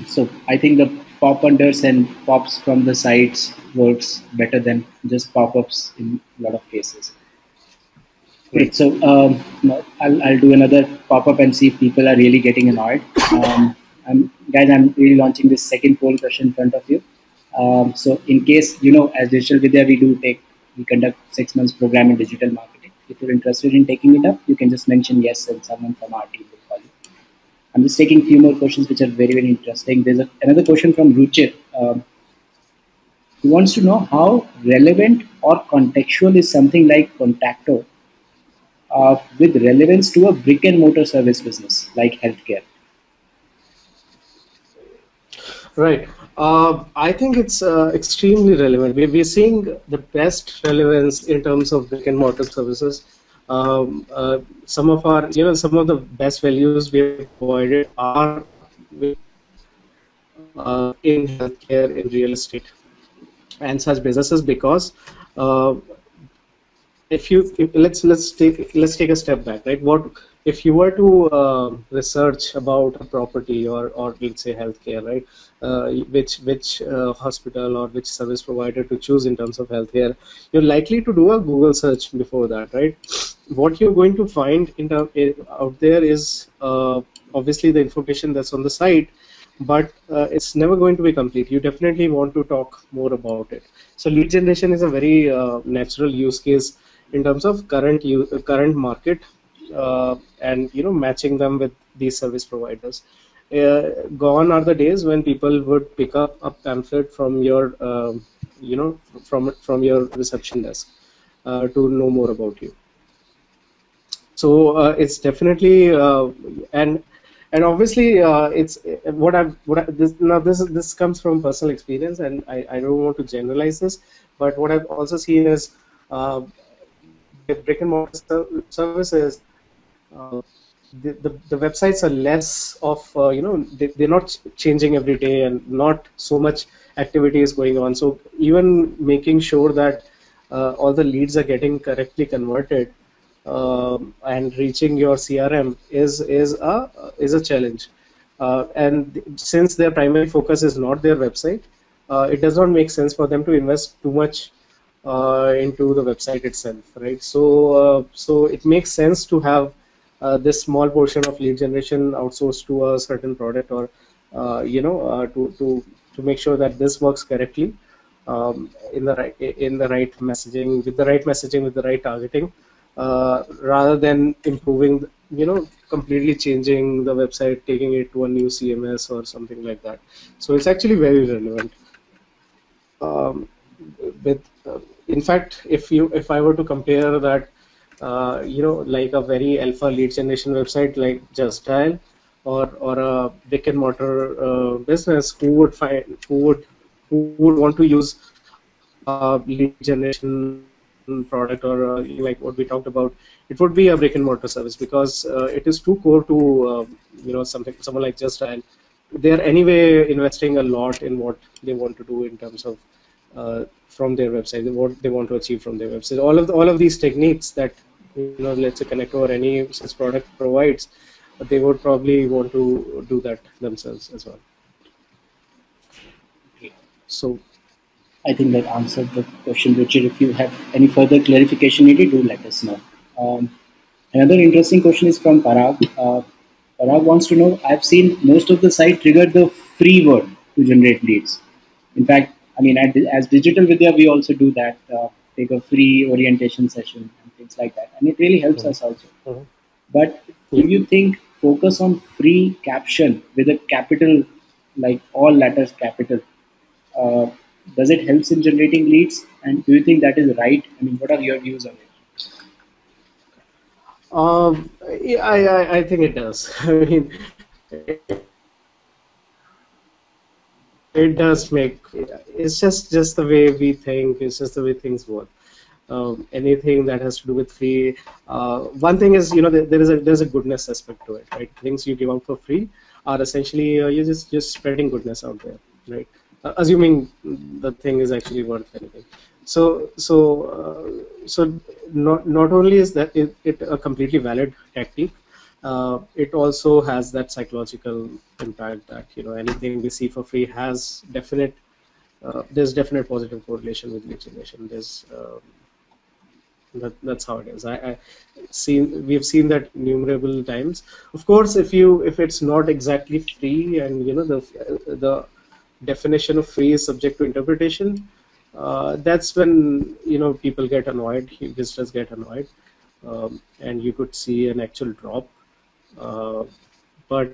[SPEAKER 1] So I think the pop unders and pops from the sides works better than just pop-ups in a lot of cases. Great.
[SPEAKER 2] Right.
[SPEAKER 1] So no, I'll do another pop-up and see if people are really getting annoyed. Guys, I'm really launching this second poll question in front of you. So in case, as Digital Vidya, we conduct 6 months program in digital marketing. If you're interested in taking it up, you can just mention yes and someone from our team will call you. I'm just taking a few more questions which are very, very interesting. There's another question from Ruchit. He wants to know how relevant or contextual is something like Contacto with relevance to a brick and mortar service business like healthcare.
[SPEAKER 2] Right. I think it's extremely relevant. We're seeing the best relevance in terms of brick and mortar services. Some of the best values we have provided are in healthcare, in real estate, and such businesses because uh, let's take a step back, right? What if you were to research about a property or let's say healthcare, right? Which hospital or which service provider to choose in terms of healthcare, you're likely to do a Google search before that, right? What you're going to find out there is obviously the information that's on the site, but it's never going to be complete. You definitely want to talk more about it. So lead generation is a very natural use case in terms of current market, and matching them with these service providers. Gone are the days when people would pick up a pamphlet from your from your reception desk to know more about you. So it's definitely and obviously it's this comes from personal experience, and I don't want to generalize this, but what I've also seen is uh, with brick and mortar services, the websites are less of they're not changing every day and not so much activity is going on. So even making sure that all the leads are getting correctly converted and reaching your CRM is a challenge. And since their primary focus is not their website, it does not make sense for them to invest too much into the website itself, right? So it makes sense to have this small portion of lead generation outsourced to a certain product, or to make sure that this works correctly in the right messaging, with the right targeting, rather than improving, completely changing the website, taking it to a new CMS or something like that. So it's actually very relevant. Um, with In fact, if I were to compare that, like a very alpha lead generation website like Just Dial, or a brick and mortar business who would want to use lead generation product, or like what we talked about, it would be a brick and mortar service because it is too core to someone like Just Dial they are anyway investing a lot in what they want to do in terms of from their website, what they want to achieve from their website. All of these techniques that, let's say Connect or any such product provides, they would probably want to do that themselves as well. So
[SPEAKER 1] I think that answered the question, Richard. If you have any further clarification needed, do let us know. Um, Another interesting question is from Parag. Parag wants to know, I've seen most of the site trigger the free word to generate leads. In fact, I mean, as Digital Vidya, we also do that, take a free orientation session and things like that. And it really helps
[SPEAKER 2] mhm,
[SPEAKER 1] us also.
[SPEAKER 2] mhm.
[SPEAKER 1] But do
[SPEAKER 2] Yeah.
[SPEAKER 1] you think focus on free caption with a capital, like all letters capital, uh, does it helps in generating leads? And do you think that is right? I mean, what are your views on it?
[SPEAKER 2] Yeah, I think it does. I mean, it does make, it's just the way we think, it's just the way things work. Anything that has to do with free, one thing is, there's a goodness aspect to it, right? Things you give out for free are essentially, you're just spreading goodness out there, right? Assuming the thing is actually worth anything. So not only is that it a completely valid tactic, it also has that psychological impact that, anything we see for free has definite, there's definite positive correlation with lead generation. That's how it is. We've seen that innumerable times. Of course, if it's not exactly free, and the definition of free is subject to interpretation, that's when people get annoyed, visitors get annoyed, and you could see an actual drop. Uh, but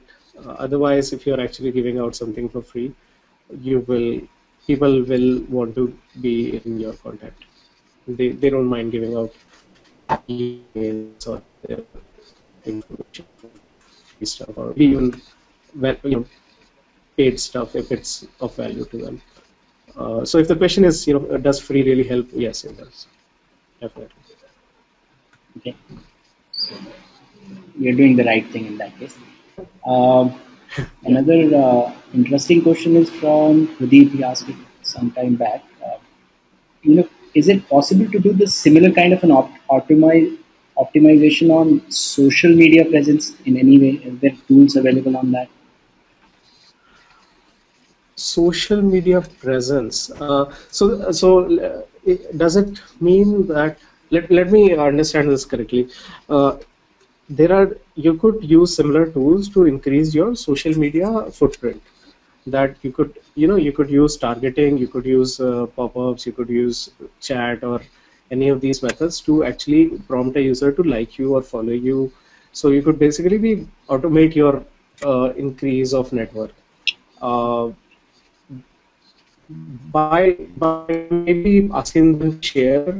[SPEAKER 2] otherwise, if you're actually giving out something for free, you will people will want to be in your contact. They don't mind giving out emails or their information for free stuff, or maybe even paid stuff if it's of value to them. So if the question is, does free really help? Yes, it does, definitely.
[SPEAKER 1] Okay, you're doing the right thing in that case. Um,
[SPEAKER 2] Yeah.
[SPEAKER 1] Another interesting question is from Pradeep. He asked it some time back. Is it possible to do the similar kind of an optimization on social media presence in any way? Is there tools available on that?
[SPEAKER 2] Social media presence. Does it mean that, let me understand this correctly? Uh, you could use similar tools to increase your social media footprint. That you could use targeting, you could use pop-ups, you could use chat or any of these methods to actually prompt a user to like you or follow you. So you could basically be automate your increase of network. Uh, by maybe asking them to share,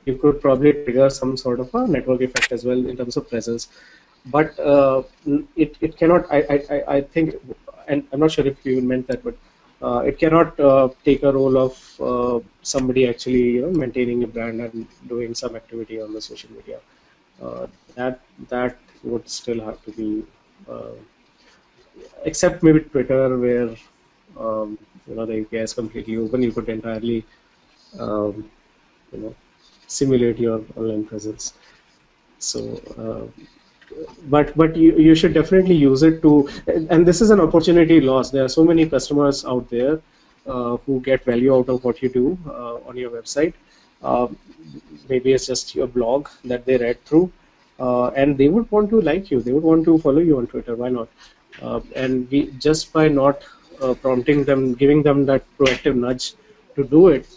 [SPEAKER 2] you could probably trigger some sort of a network effect as well in terms of presence. But it cannot. I think, and I'm not sure if you meant that, but it cannot take a role of somebody actually maintaining a brand and doing some activity on the social media. That would still have to be, uh, except maybe Twitter, where the API is completely open. You could entirely um, you know simulate your online presence. So, but you should definitely use it to, and this is an opportunity loss. There are so many customers out there who get value out of what you do on your website. Um, Maybe it's just your blog that they read through, and they would want to like you. They would want to follow you on Twitter. Why not? And we just by not prompting them, giving them that proactive nudge to do it,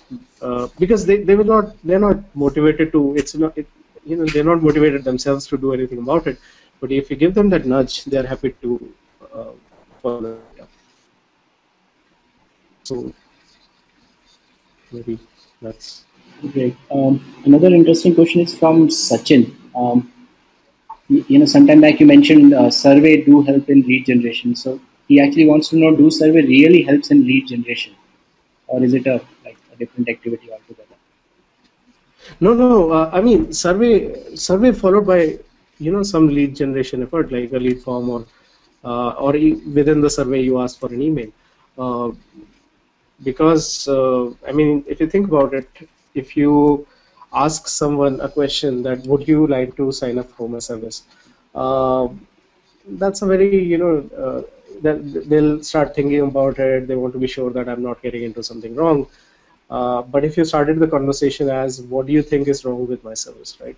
[SPEAKER 2] because they're not motivated to. It's not it, they're not motivated themselves to do anything about it. But if you give them that nudge, they're happy to uh, follow it up. So maybe that's.
[SPEAKER 1] Great. Another interesting question is from Sachin. Sometime back you mentioned survey do help in lead generation. So he actually wants to know, do survey really helps in lead generation, or is it a different activity altogether?
[SPEAKER 2] No. I mean, survey followed by some lead generation effort like a lead form or within the survey you ask for an email. Uh, because I mean, if you think about it, if you ask someone a question that would you like to sign up for my service, uh, that's a very that they'll start thinking about it. They want to be sure that I'm not getting into something wrong. But if you started the conversation as what do you think is wrong with my service, right?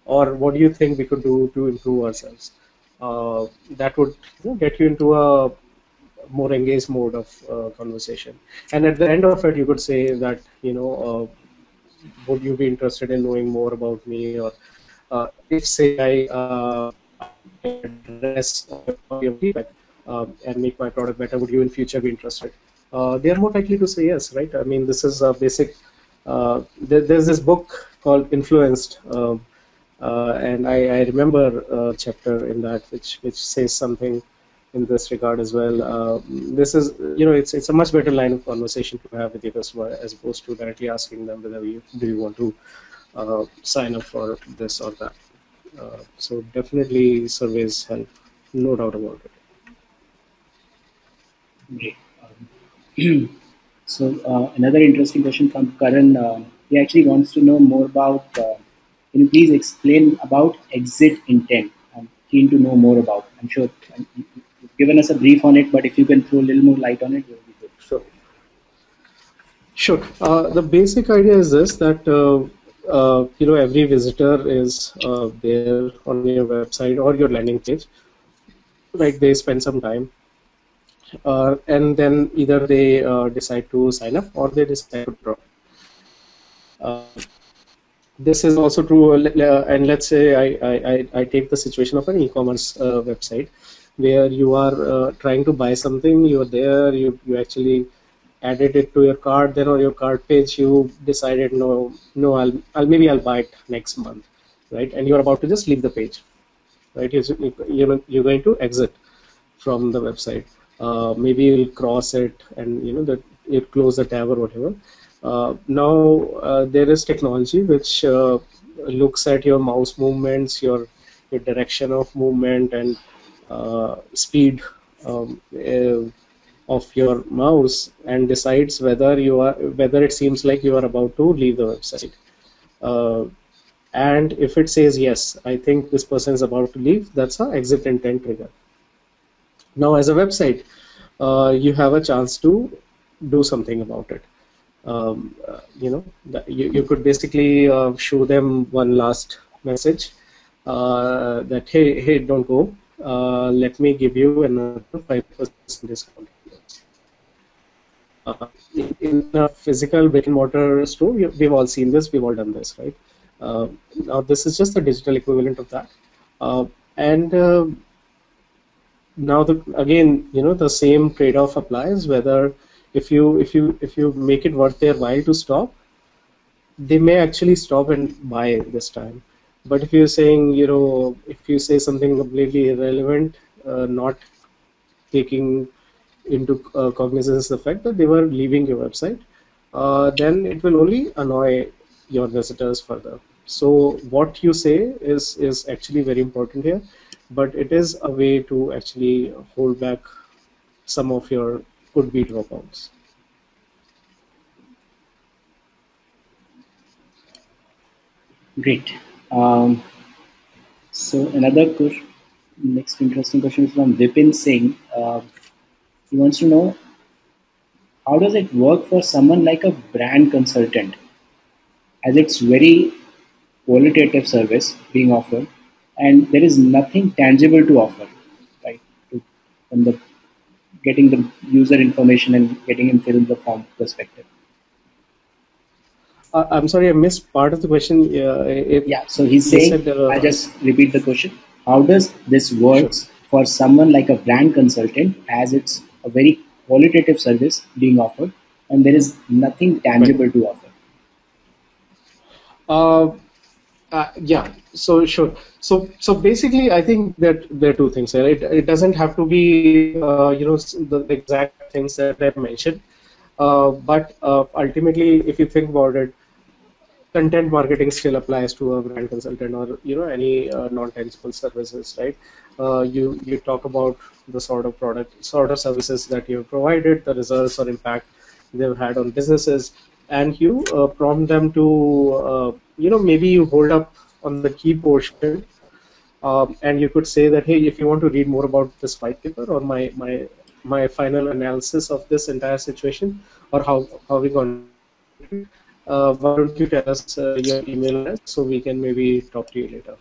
[SPEAKER 2] Or what do you think we could do to improve ourselves? That would get you into a more engaged mode of conversation. And at the end of it, you could say that, would you be interested in knowing more about me? Or if, say, I address all your feedback and make my product better, would you in future be interested? They are more likely to say yes, right? I mean, this is a basic. There's this book called Influenced. And I remember a chapter in that which says something in this regard as well. This is, it's a much better line of conversation to have with your customer as opposed to directly asking them whether you do you want to sign up for this or that. So definitely surveys help, no doubt about it.
[SPEAKER 1] Great. So another interesting question from Karan. He actually wants to know more about. Can you please explain about exit intent? I'm keen to know more about. I'm sure you've given us a brief on it, but if you can throw a little more light on it, it would be good.
[SPEAKER 2] Sure. Sure. The basic idea is this that every visitor is there on your website or your landing page, right? They spend some time, and then either they decide to sign up or they decide to drop. Uh, this is also true, and let's say I take the situation of an e-commerce website where you are trying to buy something, you're there, you actually added it to your cart, then on your cart page you decided no, I'll maybe I'll buy it next month, right? And you're about to just leave the page, right? You're going to exit from the website. Maybe you'll cross it and that you close the tab or whatever. Now there is technology which looks at your mouse movements, your direction of movement and speed of your mouse and decides whether it seems like you are about to leave the website. Uh, and if it says yes, I think this person is about to leave, that's a exit intent trigger. Now, as a website, you have a chance to do something about it. You could basically show them one last message that hey, don't go. Let me give you another 5% discount. In a physical brick and mortar store, we've all seen this, we've all done this, right? Now, this is just the digital equivalent of that. And now again the same trade-off applies whether if you make it worth their while to stop, they may actually stop and buy this time. But if you're saying, if you say something completely irrelevant, not taking into cognizance the fact that they were leaving your website, then it will only annoy your visitors further. So what you say is actually very important here, but it is a way to actually hold back some of your could-be dropouts.
[SPEAKER 1] Great. Um, so another question, next interesting question is from Vipin Singh. He wants to know how does it work for someone like a brand consultant, as it's very qualitative service being offered, and there is nothing tangible to offer, right? From the getting the user information and getting him fill the form perspective.
[SPEAKER 2] I'm sorry, I missed part of the question. If
[SPEAKER 1] Yeah, so he's
[SPEAKER 2] you
[SPEAKER 1] saying,
[SPEAKER 2] said,
[SPEAKER 1] I'll just repeat the question. How does this
[SPEAKER 2] sure,
[SPEAKER 1] works for someone like a brand consultant, as it's a very qualitative service being offered and there is nothing
[SPEAKER 2] right.
[SPEAKER 1] tangible to offer?
[SPEAKER 2] Uh, yeah, so sure. So basically, I think that there are two things here. It doesn't have to be the exact things that I've mentioned, but ultimately, if you think about it, content marketing still applies to a brand consultant or any non-tangible services, right? You talk about the sort of product, sort of services that you've provided, the results or impact they've had on businesses, and you prompt them to maybe you hold up on the key portion, and you could say that, hey, if you want to read more about this white paper or my final analysis of this entire situation, or how we contributed to it, why don't you tell us your email address so we can maybe talk to you later.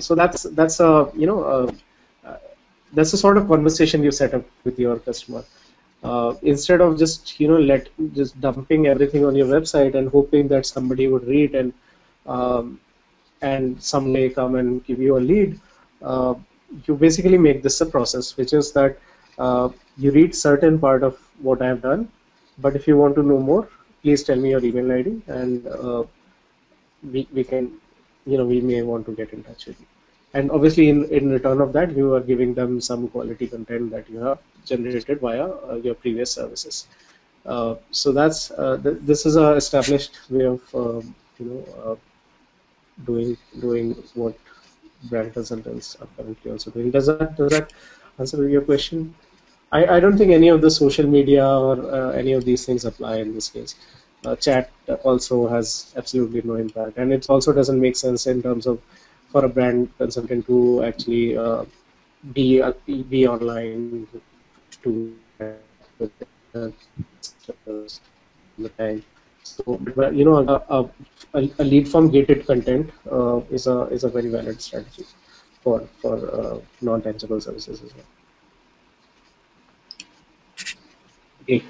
[SPEAKER 2] So that's a uh, that's the sort of conversation you set up with your customer. Instead of just let just dumping everything on your website and hoping that somebody would read um, and someday come and give you a lead, uh, you basically make this a process, which is that you read certain part of what I have done, but if you want to know more, please tell me your email ID, and we can, we may want to get in touch with you. And obviously, in return of that, you are giving them some quality content that you have generated via your previous services. So this is a established way of doing what brand consultants are currently also doing. Does that answer your question? I don't think any of the social media or any of these things apply in this case. Chat also has absolutely no impact, and it also doesn't make sense in terms of for a brand consultant to actually be online to interact with their customers all the time. So, but a lead from gated content is a very valid strategy for non-tangible services as well.
[SPEAKER 1] Okay.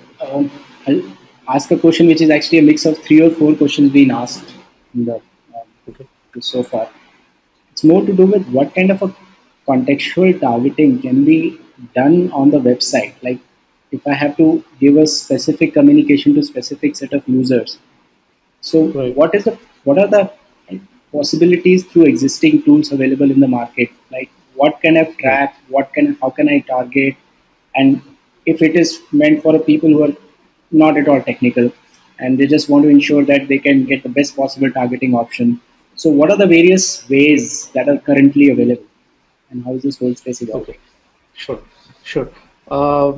[SPEAKER 1] I'll ask a question which is actually a mix of three or four questions being asked in the
[SPEAKER 2] Okay.
[SPEAKER 1] so far. It's more to do with what kind of a contextual targeting can be done on the website. Like if I have to give a specific communication to specific set of users. So
[SPEAKER 2] Right.
[SPEAKER 1] what are the possibilities through existing tools available in the market? Like what can I
[SPEAKER 2] Right.
[SPEAKER 1] track? How can I target? And if it is meant for people who are not at all technical and they just want to ensure that they can get the best possible targeting option. So what are the various ways that are currently available and how is this whole space
[SPEAKER 2] Okay.
[SPEAKER 1] evolving?
[SPEAKER 2] Sure. Sure. Uh,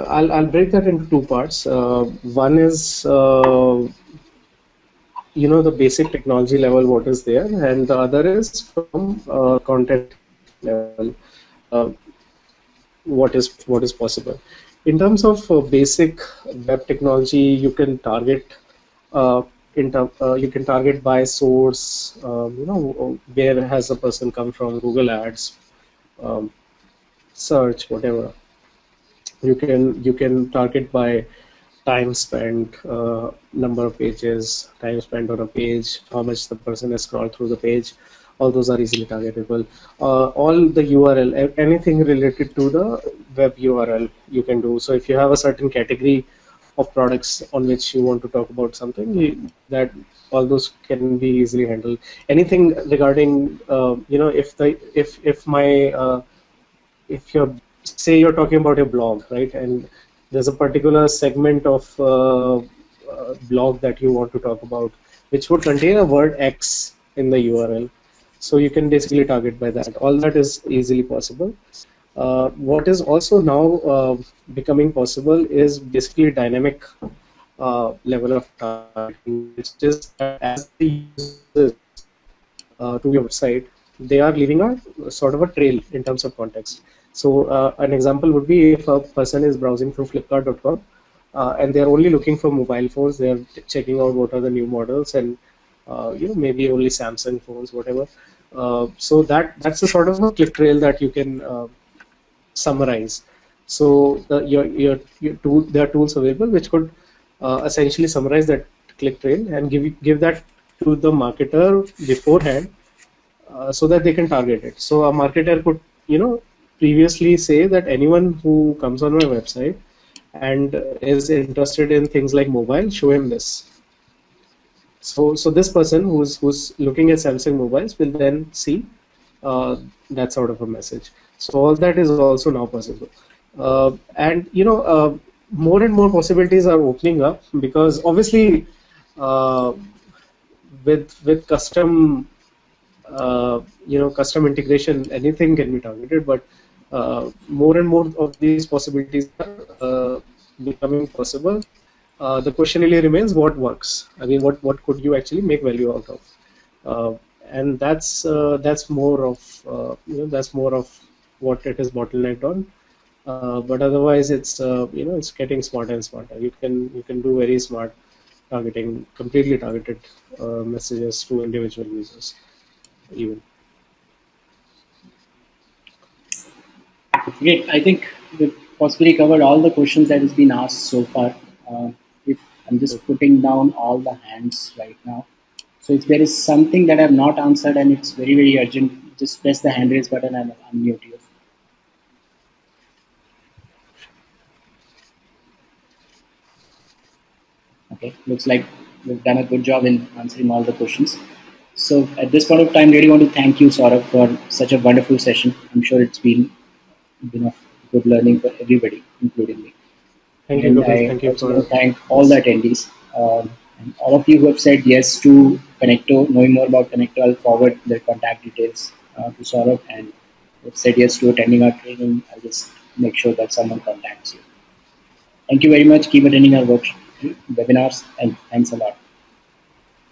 [SPEAKER 2] I'll break that into two parts. One is the basic technology level what is there, and the other is from content level, uh, what is possible. In terms of basic web technology, you can target you can target by source. Where has the person come from? Google Ads, um, search, whatever. You can target by time spent, number of pages, time spent on a page, how much the person has scrolled through the page. All those are easily targetable. All the URL, anything related to the web URL you can do. So if you have a certain category of products on which you want to talk about something, that all those can be easily handled. Anything regarding, if my if you're say you're talking about a blog, right, and there's a particular segment of blog that you want to talk about, which would contain a word X in the URL. So you can basically target by that. All that is easily possible. What is also now becoming possible is basically dynamic level of targeting, which is that as the user comes to your website, they are leaving a sort of a trail in terms of context. So an example would be if a person is browsing through Flipkart.com and they are only looking for mobile phones, they are checking out what are the new models and maybe only Samsung phones, whatever. So that's a sort of a click trail that you can summarize. So your tool, there are tools available which could essentially summarize that click trail and give that to the marketer beforehand, so that they can target it. So a marketer could, previously say that anyone who comes on my website and is interested in things like mobile, show him this. So this person who's looking at Samsung mobiles will then see that sort of a message. So all that is also now possible, and more and more possibilities are opening up because obviously. Uh, with custom custom integration, anything can be targeted, but more and more of these possibilities are becoming possible. The question really remains, what works? I mean, what could you actually make value out of? uh, and that's more of that's more of what it is bottlenecked on. But otherwise, it's getting smarter and smarter. You can do very smart targeting, completely targeted messages to individual users even.
[SPEAKER 1] Great. I think we've possibly covered all the questions that has been asked so far. If I'm just putting down all the hands right now. So if there is something that I have not answered and it's very, very urgent, just press the hand raise button and I'll unmute you. Okay. Looks like we've done a good job in answering all the questions. So at this point of time, really want to thank you, Saurabh, for such a wonderful session. I'm sure it's been of good learning for everybody, including me.
[SPEAKER 2] Thank you,
[SPEAKER 1] And
[SPEAKER 2] Kapil.
[SPEAKER 1] I
[SPEAKER 2] Thank you
[SPEAKER 1] also want
[SPEAKER 2] for
[SPEAKER 1] to thank all the
[SPEAKER 2] this.
[SPEAKER 1] attendees and all of you who have said yes to Connecto. Knowing more about Connecto, I'll forward their contact details to Saurabh, and who have said yes to attending our training. I'll just make sure that someone contacts you. Thank you very much. Keep attending our webinars, and thanks a lot.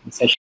[SPEAKER 1] The session